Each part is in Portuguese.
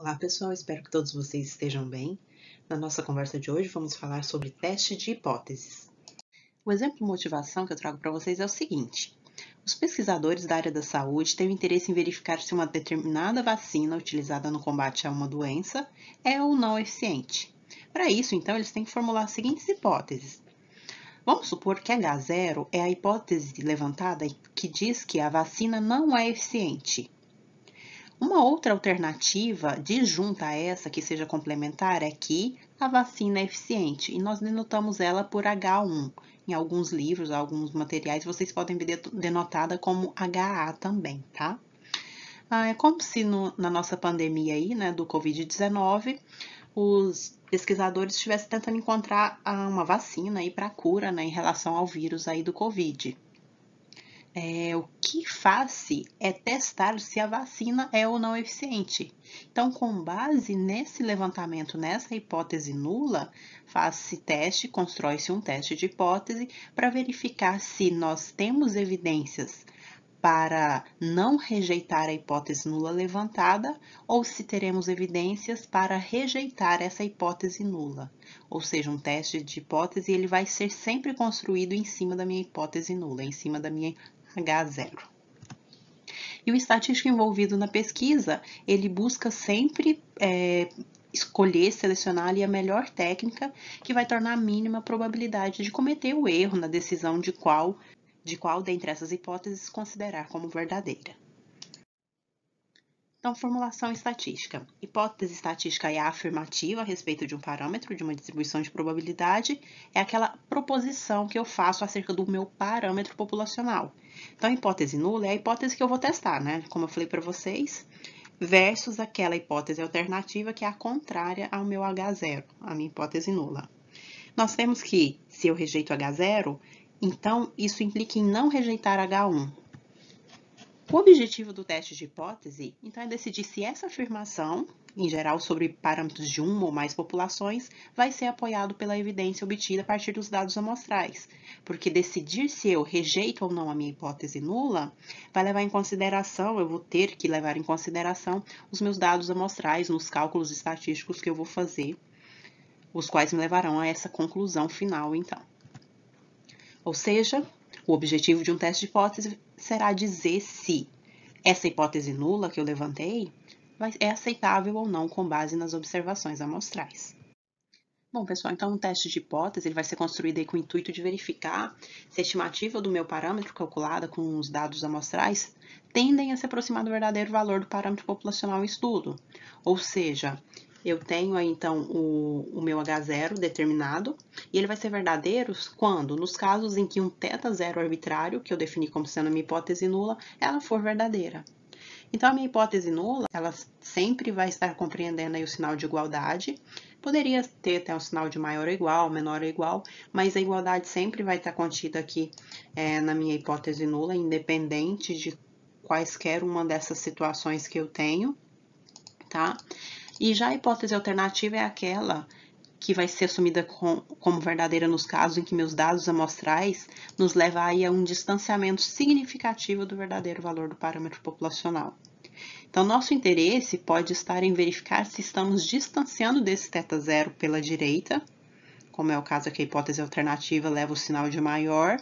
Olá pessoal, espero que todos vocês estejam bem. Na nossa conversa de hoje vamos falar sobre teste de hipóteses. O exemplo de motivação que eu trago para vocês é o seguinte: os pesquisadores da área da saúde têm interesse em verificar se uma determinada vacina utilizada no combate a uma doença é ou não eficiente. Para isso, então, eles têm que formular as seguintes hipóteses. Vamos supor que H0 é a hipótese levantada que diz que a vacina não é eficiente. Uma outra alternativa disjunta a essa, que seja complementar, é que a vacina é eficiente e nós denotamos ela por H1. Em alguns livros, alguns materiais, vocês podem ver denotada como HA também, tá? É como se na nossa pandemia aí, né, do Covid-19, os pesquisadores estivessem tentando encontrar uma vacina aí para cura, né, em relação ao vírus aí do Covid. O que faz-se é testar se a vacina é ou não eficiente. Então, com base nesse levantamento, nessa hipótese nula, faz-se teste, constrói-se um teste de hipótese para verificar se nós temos evidências para não rejeitar a hipótese nula levantada ou se teremos evidências para rejeitar essa hipótese nula. Ou seja, um teste de hipótese ele vai ser sempre construído em cima da minha hipótese nula, em cima da minha H0. E o estatístico envolvido na pesquisa, ele busca sempre escolher, selecionar ali a melhor técnica que vai tornar a mínima probabilidade de cometer o erro na decisão de qual dentre essas hipóteses considerar como verdadeira. Então, formulação estatística. Hipótese estatística é a afirmativa a respeito de um parâmetro, de uma distribuição de probabilidade, é aquela proposição que eu faço acerca do meu parâmetro populacional. Então, a hipótese nula é a hipótese que eu vou testar, né? Como eu falei para vocês, versus aquela hipótese alternativa que é a contrária ao meu H0, a minha hipótese nula. Nós temos que, se eu rejeito H0, então isso implica em não rejeitar H1. O objetivo do teste de hipótese, então, é decidir se essa afirmação, em geral sobre parâmetros de uma ou mais populações, vai ser apoiado pela evidência obtida a partir dos dados amostrais, porque decidir se eu rejeito ou não a minha hipótese nula vai levar em consideração, eu vou ter que levar em consideração os meus dados amostrais nos cálculos estatísticos que eu vou fazer, os quais me levarão a essa conclusão final, então. Ou seja, o objetivo de um teste de hipótese será dizer se essa hipótese nula que eu levantei é aceitável ou não com base nas observações amostrais. Bom, pessoal, então um teste de hipótese ele vai ser construído aí com o intuito de verificar se a estimativa do meu parâmetro calculada com os dados amostrais tendem a se aproximar do verdadeiro valor do parâmetro populacional em estudo. Ou seja, eu tenho aí então o meu H0 determinado e ele vai ser verdadeiro quando, nos casos em que um θ0 arbitrário, que eu defini como sendo a minha hipótese nula, ela for verdadeira. Então, a minha hipótese nula, ela sempre vai estar compreendendo aí o sinal de igualdade. Poderia ter até um sinal de maior ou igual, menor ou igual, mas a igualdade sempre vai estar contida aqui na minha hipótese nula, independente de quaisquer uma dessas situações que eu tenho, tá? E já a hipótese alternativa é aquela que vai ser assumida como verdadeira nos casos em que meus dados amostrais nos levam aí a um distanciamento significativo do verdadeiro valor do parâmetro populacional. Então, nosso interesse pode estar em verificar se estamos distanciando desse θ0 pela direita, como é o caso aqui, a hipótese alternativa leva o sinal de maior,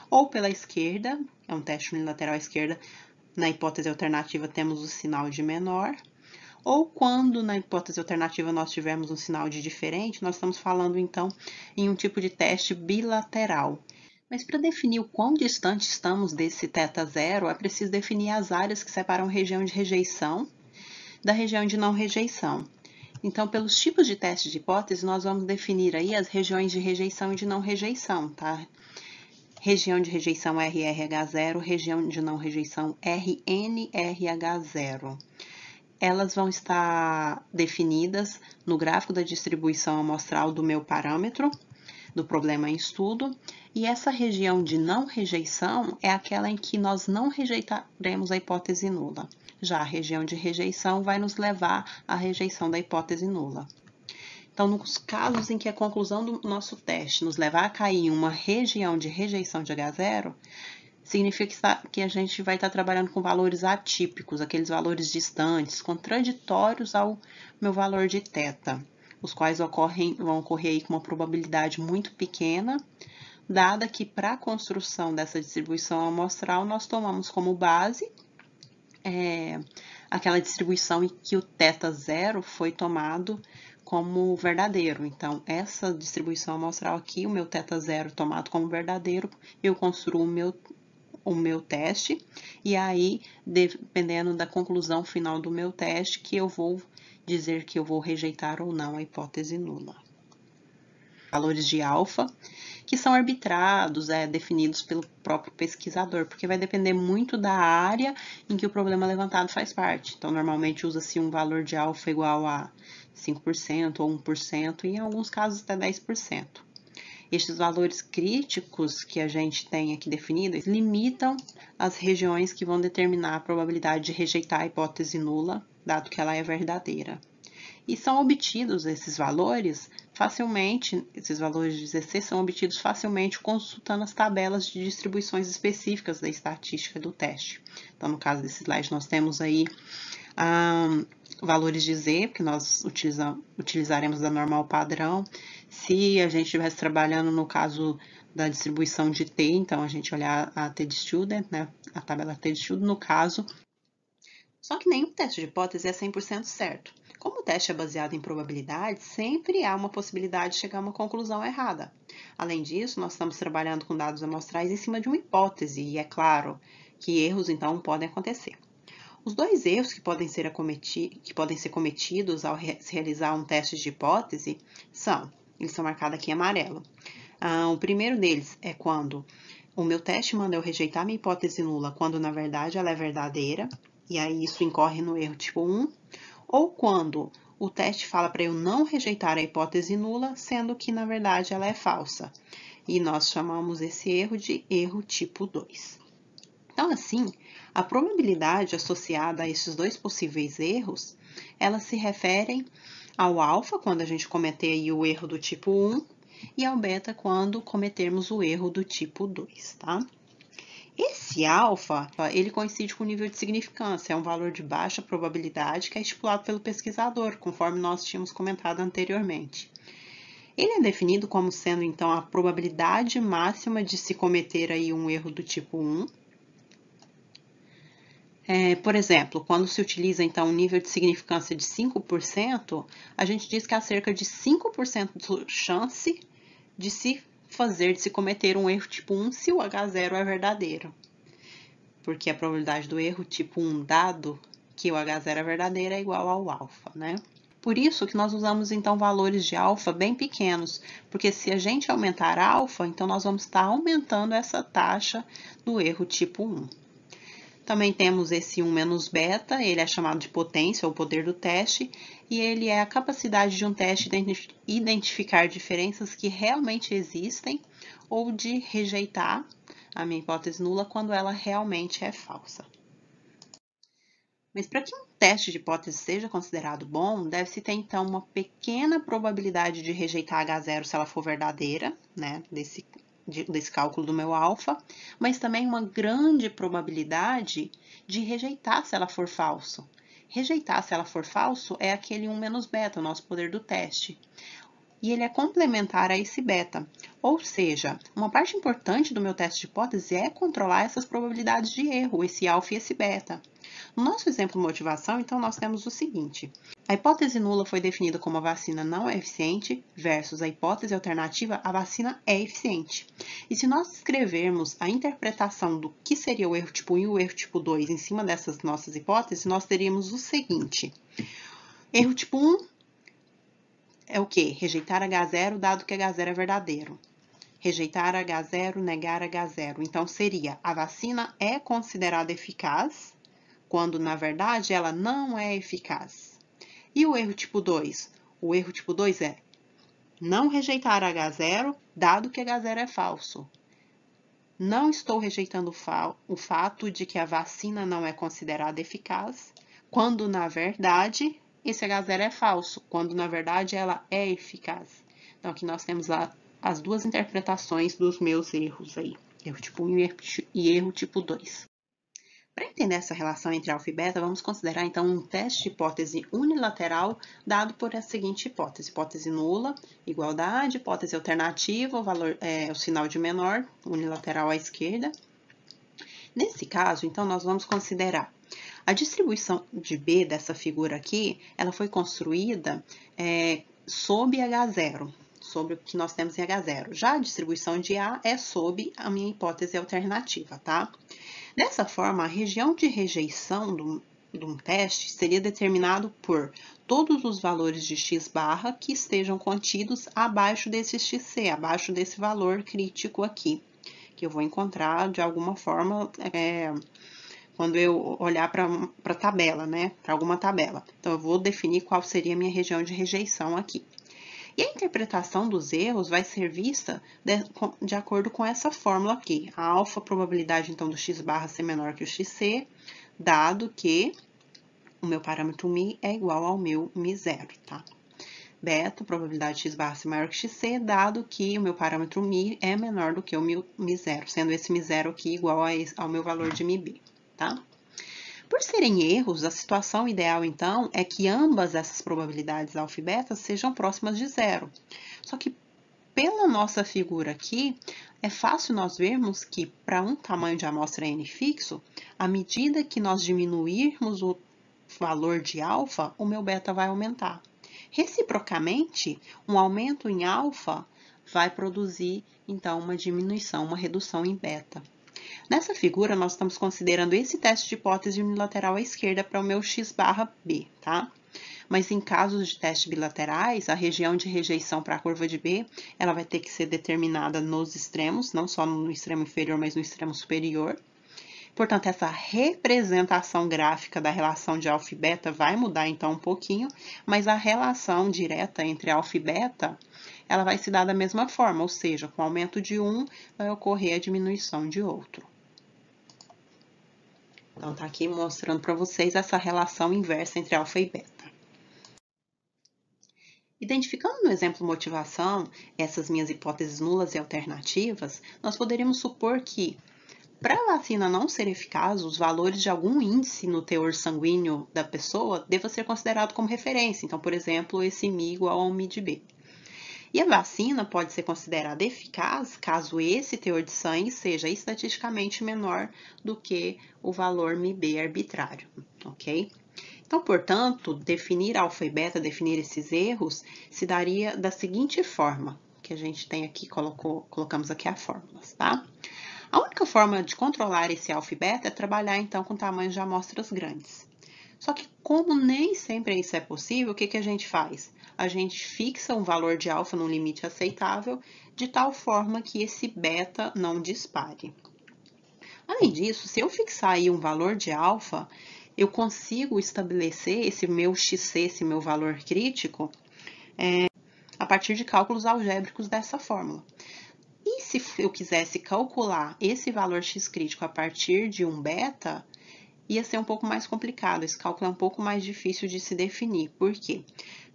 ou pela esquerda, é um teste unilateral à esquerda, na hipótese alternativa temos o sinal de menor, ou quando na hipótese alternativa nós tivermos um sinal de diferente, nós estamos falando então em um tipo de teste bilateral. Mas para definir o quão distante estamos desse θ0, é preciso definir as áreas que separam a região de rejeição da região de não rejeição. Então, pelos tipos de teste de hipótese, nós vamos definir aí as regiões de rejeição e de não rejeição, tá? Região de rejeição RRH0, região de não rejeição RNRH0. Elas vão estar definidas no gráfico da distribuição amostral do meu parâmetro, do problema em estudo, e essa região de não rejeição é aquela em que nós não rejeitaremos a hipótese nula. Já a região de rejeição vai nos levar à rejeição da hipótese nula. Então, nos casos em que a conclusão do nosso teste nos levar a cair em uma região de rejeição de H0, significa que a gente vai estar trabalhando com valores atípicos, aqueles valores distantes, contraditórios ao meu valor de θ, os quais vão ocorrer aí com uma probabilidade muito pequena, dada que para a construção dessa distribuição amostral nós tomamos como base aquela distribuição em que o θ0 foi tomado como verdadeiro. Então, essa distribuição amostral aqui, o meu θ0 tomado como verdadeiro, eu construo o meu teste, e aí, dependendo da conclusão final do meu teste, que eu vou dizer que eu vou rejeitar ou não a hipótese nula. Valores de alfa, que são arbitrados, definidos pelo próprio pesquisador, porque vai depender muito da área em que o problema levantado faz parte. Então, normalmente usa-se um valor de alfa igual a 5% ou 1%, e em alguns casos até 10%. Estes valores críticos que a gente tem aqui definidos limitam as regiões que vão determinar a probabilidade de rejeitar a hipótese nula, dado que ela é verdadeira. E são obtidos esses valores facilmente, esses valores de ZC são obtidos facilmente consultando as tabelas de distribuições específicas da estatística do teste. Então, no caso desse slide, nós temos aí valores de Z, que nós utilizaremos da normal padrão. Se a gente estivesse trabalhando no caso da distribuição de T, então a gente olhar a T de student, né, a tabela T de student no caso. Só que nenhum teste de hipótese é 100% certo. Como o teste é baseado em probabilidade, sempre há uma possibilidade de chegar a uma conclusão errada. Além disso, nós estamos trabalhando com dados amostrais em cima de uma hipótese, e é claro que erros, então, podem acontecer. Os dois erros que podem ser cometidos ao se realizar um teste de hipótese eles são marcados aqui em amarelo. O primeiro deles é quando o meu teste manda eu rejeitar minha hipótese nula, quando na verdade ela é verdadeira, e aí isso incorre no erro tipo 1, ou quando o teste fala para eu não rejeitar a hipótese nula, sendo que na verdade ela é falsa. E nós chamamos esse erro de erro tipo 2. Então, assim, a probabilidade associada a esses dois possíveis erros, elas se referem ao alfa, quando a gente cometer aí o erro do tipo 1, e ao beta, quando cometermos o erro do tipo 2, tá? Esse alfa, ele coincide com o nível de significância, é um valor de baixa probabilidade que é estipulado pelo pesquisador, conforme nós tínhamos comentado anteriormente. Ele é definido como sendo, então, a probabilidade máxima de se cometer aí um erro do tipo 1. Por exemplo, quando se utiliza, então, um nível de significância de 5%, a gente diz que há cerca de 5% de chance de se cometer um erro tipo 1 se o H0 é verdadeiro. Porque a probabilidade do erro tipo 1 dado que o H0 é verdadeiro é igual ao alfa, né? Por isso que nós usamos, então, valores de alfa bem pequenos, porque se a gente aumentar alfa, então nós vamos estar aumentando essa taxa do erro tipo 1. Também temos esse 1 menos beta, ele é chamado de potência, ou poder do teste, e ele é a capacidade de um teste de identificar diferenças que realmente existem ou de rejeitar a minha hipótese nula quando ela realmente é falsa. Mas para que um teste de hipótese seja considerado bom, deve-se ter então uma pequena probabilidade de rejeitar H0 se ela for verdadeira, né, desse cálculo do meu alfa, mas também uma grande probabilidade de rejeitar se ela for falso. Rejeitar se ela for falso é aquele 1 menos beta, o nosso poder do teste. E ele é complementar a esse beta. Ou seja, uma parte importante do meu teste de hipótese é controlar essas probabilidades de erro, esse alfa e esse beta. No nosso exemplo motivação, então, nós temos o seguinte. A hipótese nula foi definida como a vacina não é eficiente versus a hipótese alternativa, a vacina é eficiente. E se nós escrevermos a interpretação do que seria o erro tipo 1 e o erro tipo 2 em cima dessas nossas hipóteses, nós teríamos o seguinte. Erro tipo 1 é o quê? Rejeitar H0, dado que H0 é verdadeiro. Rejeitar H0, negar H0. Então, seria a vacina é considerada eficaz, quando, na verdade, ela não é eficaz. E o erro tipo 2? O erro tipo 2 é não rejeitar H0, dado que H0 é falso. Não estou rejeitando o fato de que a vacina não é considerada eficaz, quando, na verdade, esse H0 é falso, quando, na verdade, ela é eficaz. Então, aqui nós temos as duas interpretações dos meus erros aí. Erro tipo 1 e erro tipo 2. Para entender essa relação entre alfa e beta, vamos considerar então um teste de hipótese unilateral dado por a seguinte hipótese. Hipótese nula, igualdade, hipótese alternativa, o valor o sinal de menor, unilateral à esquerda. Nesse caso, então, nós vamos considerar a distribuição de B dessa figura aqui, ela foi construída sob H0, sobre o que nós temos em H0. Já a distribuição de A é sob a minha hipótese alternativa, tá? Dessa forma, a região de rejeição de um teste seria determinado por todos os valores de x barra que estejam contidos abaixo desse xc, abaixo desse valor crítico aqui, que eu vou encontrar de alguma forma quando eu olhar para a tabela, né? Para alguma tabela. Então, eu vou definir qual seria a minha região de rejeição aqui. E a interpretação dos erros vai ser vista de acordo com essa fórmula aqui. A alfa, probabilidade, então, do x barra ser menor que o xc, dado que o meu parâmetro μ é igual ao meu μ0, tá? Beta, probabilidade x barra ser maior que xc, dado que o meu parâmetro μ é menor do que o meu μ0, sendo esse μ0 aqui igual ao meu valor de μb, tá? Por serem erros, a situação ideal, então, é que ambas essas probabilidades alfa e beta sejam próximas de zero. Só que, pela nossa figura aqui, é fácil nós vermos que, para um tamanho de amostra n fixo, à medida que nós diminuirmos o valor de alfa, o meu beta vai aumentar. Reciprocamente, um aumento em alfa vai produzir, então, uma diminuição, uma redução em beta. Nessa figura, nós estamos considerando esse teste de hipótese unilateral à esquerda para o meu x barra B, tá? Mas em casos de testes bilaterais, a região de rejeição para a curva de B, ela vai ter que ser determinada nos extremos, não só no extremo inferior, mas no extremo superior. Portanto, essa representação gráfica da relação de alfa e beta vai mudar então um pouquinho, mas a relação direta entre alfa e beta, ela vai se dar da mesma forma, ou seja, com o aumento de um, vai ocorrer a diminuição de outro. Então, tá aqui mostrando para vocês essa relação inversa entre alfa e beta. Identificando no exemplo motivação essas minhas hipóteses nulas e alternativas, nós poderíamos supor que, para a vacina não ser eficaz, os valores de algum índice no teor sanguíneo da pessoa deva ser considerado como referência. Então, por exemplo, esse μ igual ao μ de B. E a vacina pode ser considerada eficaz caso esse teor de sangue seja estatisticamente menor do que o valor μB arbitrário, ok? Então, portanto, definir alfa e beta, definir esses erros, se daria da seguinte forma, que a gente tem aqui, colocamos aqui as fórmulas, tá? A única forma de controlar esse alfa e beta é trabalhar, então, com tamanhos de amostras grandes. Só que, como nem sempre isso é possível, o que a gente faz? A gente fixa um valor de alfa num limite aceitável, de tal forma que esse beta não dispare. Além disso, se eu fixar aí um valor de alfa, eu consigo estabelecer esse meu xc, esse meu valor crítico, a partir de cálculos algébricos dessa fórmula. E se eu quisesse calcular esse valor x crítico a partir de um beta, ia ser um pouco mais complicado, esse cálculo é um pouco mais difícil de se definir. Por quê?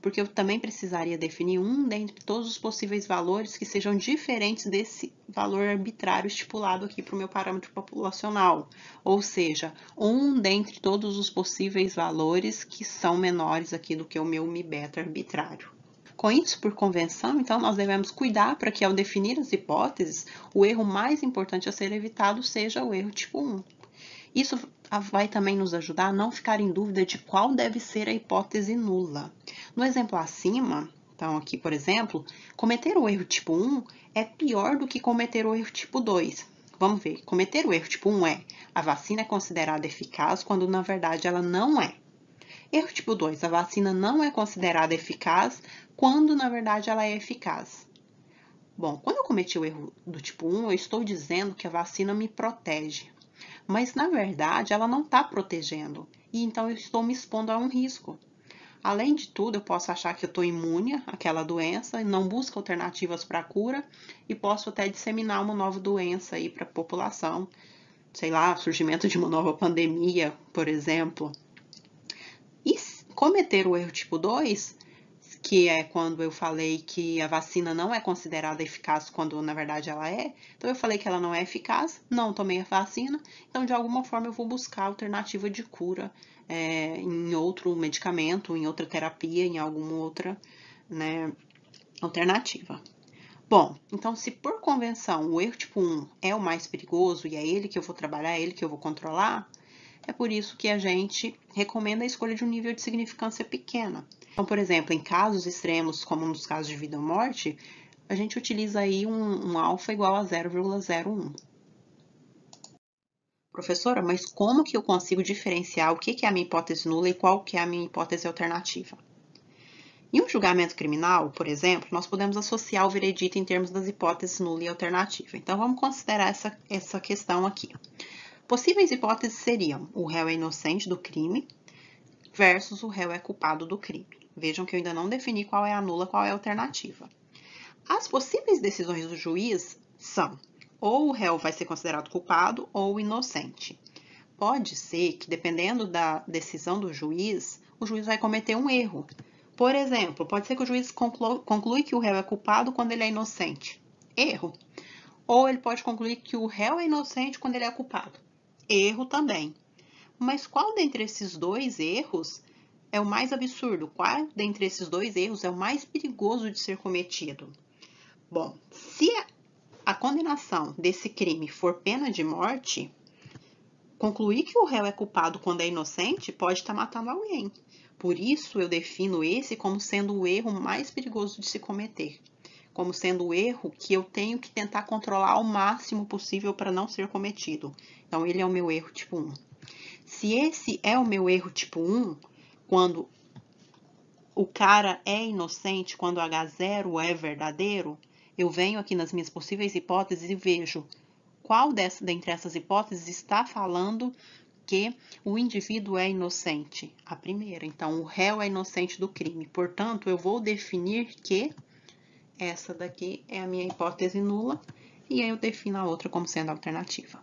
Porque eu também precisaria definir um dentre todos os possíveis valores que sejam diferentes desse valor arbitrário estipulado aqui para o meu parâmetro populacional. Ou seja, um dentre todos os possíveis valores que são menores aqui do que o meu μ-beta arbitrário. Com isso, por convenção, então, nós devemos cuidar para que, ao definir as hipóteses, o erro mais importante a ser evitado seja o erro tipo 1. Isso vai também nos ajudar a não ficar em dúvida de qual deve ser a hipótese nula. No exemplo acima, então aqui, por exemplo, cometer o erro tipo 1 é pior do que cometer o erro tipo 2. Vamos ver, cometer o erro tipo 1 é a vacina é considerada eficaz quando na verdade ela não é. Erro tipo 2, a vacina não é considerada eficaz quando na verdade ela é eficaz. Bom, quando eu cometi o erro do tipo 1, eu estou dizendo que a vacina me protege. Mas, na verdade, ela não está protegendo, e então eu estou me expondo a um risco. Além de tudo, eu posso achar que eu estou imune àquela doença e não busco alternativas para a cura, e posso até disseminar uma nova doença aí para a população, sei lá, surgimento de uma nova pandemia, por exemplo. E cometer o erro tipo 2 que é quando eu falei que a vacina não é considerada eficaz quando na verdade ela é. Então eu falei que ela não é eficaz, não tomei a vacina, então de alguma forma eu vou buscar alternativa de cura em outro medicamento, em outra terapia, em alguma outra, né, alternativa. Bom, então se por convenção o erro tipo 1 é o mais perigoso e é ele que eu vou trabalhar, é ele que eu vou controlar, é por isso que a gente recomenda a escolha de um nível de significância pequena. Então, por exemplo, em casos extremos, como nos casos de vida ou morte, a gente utiliza aí um alfa igual a 0,01. Professora, mas como que eu consigo diferenciar o que é a minha hipótese nula e qual que é a minha hipótese alternativa? Em um julgamento criminal, por exemplo, nós podemos associar o veredito em termos das hipóteses nula e alternativa. Então, vamos considerar essa questão aqui. Possíveis hipóteses seriam: o réu é inocente do crime versus o réu é culpado do crime. Vejam que eu ainda não defini qual é a nula, qual é a alternativa. As possíveis decisões do juiz são: ou o réu vai ser considerado culpado ou inocente. Pode ser que, dependendo da decisão do juiz, o juiz vai cometer um erro. Por exemplo, pode ser que o juiz conclui que o réu é culpado quando ele é inocente. Erro. Ou ele pode concluir que o réu é inocente quando ele é culpado. Erro também. Mas qual dentre esses dois erros é o mais absurdo? Qual dentre esses dois erros é o mais perigoso de ser cometido? Bom, se a condenação desse crime for pena de morte, concluir que o réu é culpado quando é inocente pode estar matando alguém. Por isso, eu defino esse como sendo o erro mais perigoso de se cometer, como sendo o erro que eu tenho que tentar controlar ao máximo possível para não ser cometido. Então, ele é o meu erro tipo 1. Se esse é o meu erro tipo 1, quando o cara é inocente, quando H0 é verdadeiro, eu venho aqui nas minhas possíveis hipóteses e vejo qual dentre essas hipóteses está falando que o indivíduo é inocente. A primeira, então, o réu é inocente do crime. Portanto, eu vou definir que essa daqui é a minha hipótese nula e aí eu defino a outra como sendo alternativa.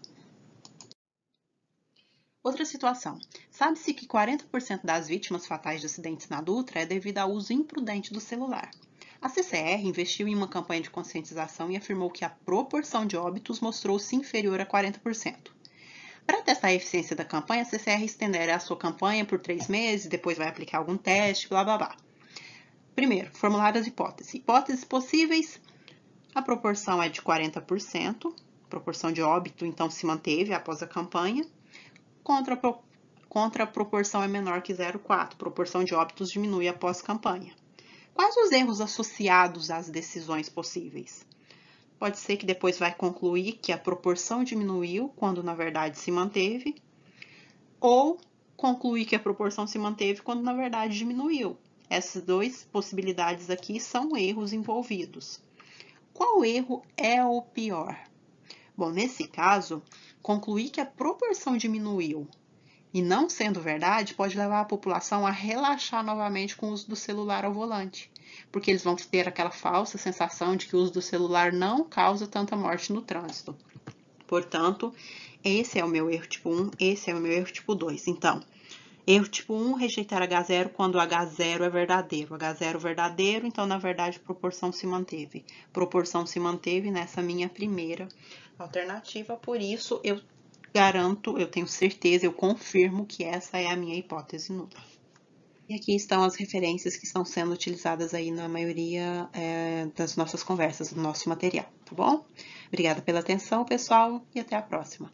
Outra situação. Sabe-se que 40% das vítimas fatais de acidentes na Dutra é devido ao uso imprudente do celular. A CCR investiu em uma campanha de conscientização e afirmou que a proporção de óbitos mostrou-se inferior a 40%. Para testar a eficiência da campanha, a CCR estenderá a sua campanha por 3 meses, depois vai aplicar algum teste, blá blá blá. Primeiro, formular as hipóteses. Hipóteses possíveis, a proporção é de 40%, proporção de óbito então se manteve após a campanha, contra a proporção é menor que 0,4, proporção de óbitos diminui após campanha. Quais os erros associados às decisões possíveis? Pode ser que depois vai concluir que a proporção diminuiu, quando na verdade se manteve, ou concluir que a proporção se manteve quando na verdade diminuiu. Essas duas possibilidades aqui são erros envolvidos. Qual erro é o pior? Bom, nesse caso, concluir que a proporção diminuiu e não sendo verdade, pode levar a população a relaxar novamente com o uso do celular ao volante, porque eles vão ter aquela falsa sensação de que o uso do celular não causa tanta morte no trânsito. Portanto, esse é o meu erro tipo 1, esse é o meu erro tipo 2. Então, erro tipo 1, rejeitar H0 quando H0 é verdadeiro. H0 verdadeiro, então, na verdade, proporção se manteve. Proporção se manteve nessa minha primeira alternativa, por isso eu garanto, eu tenho certeza, eu confirmo que essa é a minha hipótese nula. E aqui estão as referências que estão sendo utilizadas aí na maioria das nossas conversas, do nosso material, tá bom? Obrigada pela atenção, pessoal, e até a próxima.